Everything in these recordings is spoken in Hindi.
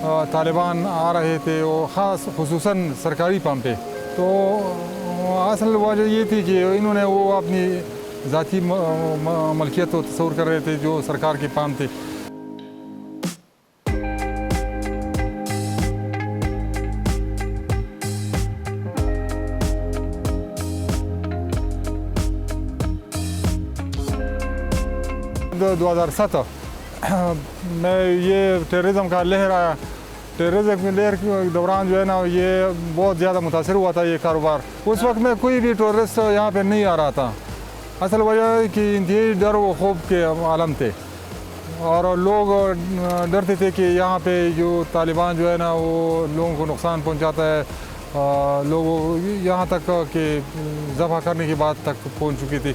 तालिबान आ रहे थे, और ख़ास खुसूसन सरकारी पंप पे। तो असल वजह ये थी कि इन्होंने वो अपनी ज़ाती मलकियत को तस्वुर कर रहे थे जो सरकार के पंप थे। तो 2007 में ये टेररिज्म का लहर आया। टेररिज्म की लहर के दौरान जो है ना, ये बहुत ज़्यादा मुतासर हुआ था ये कारोबार। उस वक्त में कोई भी टूरिस्ट यहाँ पे नहीं आ रहा था। असल वजह है कि इंतहाई डर व खौफ के आलम थे, और लोग डरते थे कि यहाँ पे जो तालिबान जो है ना वो लोगों को नुकसान पहुँचाता है। लोग यहाँ तक कि ज़ब्ह करने की बात तक पहुँच चुकी थी।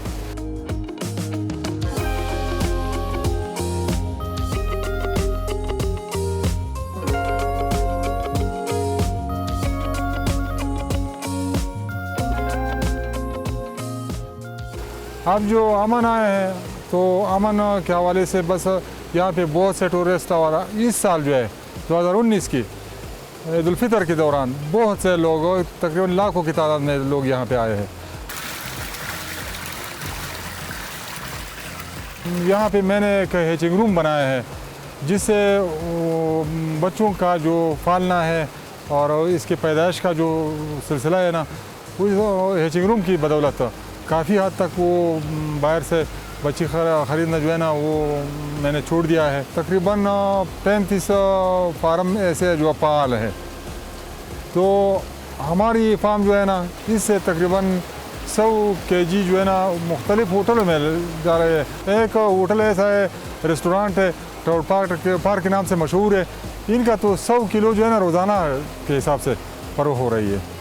अब जो अमन आए हैं, तो अमन के हवाले से बस यहाँ पे बहुत से टूरिस्ट, और इस साल जो है 2019 की ईद उल फितर के दौरान बहुत से लोग, तकरीबन लाखों की तादाद में लोग यहाँ पे आए हैं। यहाँ पे मैंने एक हैचिंग रूम बनाया है, जिससे बच्चों का जो पालना है और इसके पैदाइश का जो सिलसिला है ना, उस हैचिंग रूम की बदौलत काफ़ी हद तक वो बाहर से बच्ची ख़रीदना जो है ना वो मैंने छोड़ दिया है। तकरीबन 35 फार्म ऐसे जो पाल है। तो हमारी फार्म जो है ना, इससे तकरीबन 100 kg जो है ना मुख्तलिफ़ होटलों में जा रहे हैं। एक होटल ऐसा है, रेस्टोरेंट है, ट्राउट पार्क के नाम से मशहूर है। इनका तो 100 किलो जो है ना रोज़ाना के हिसाब से फ़रोख्त हो रही है।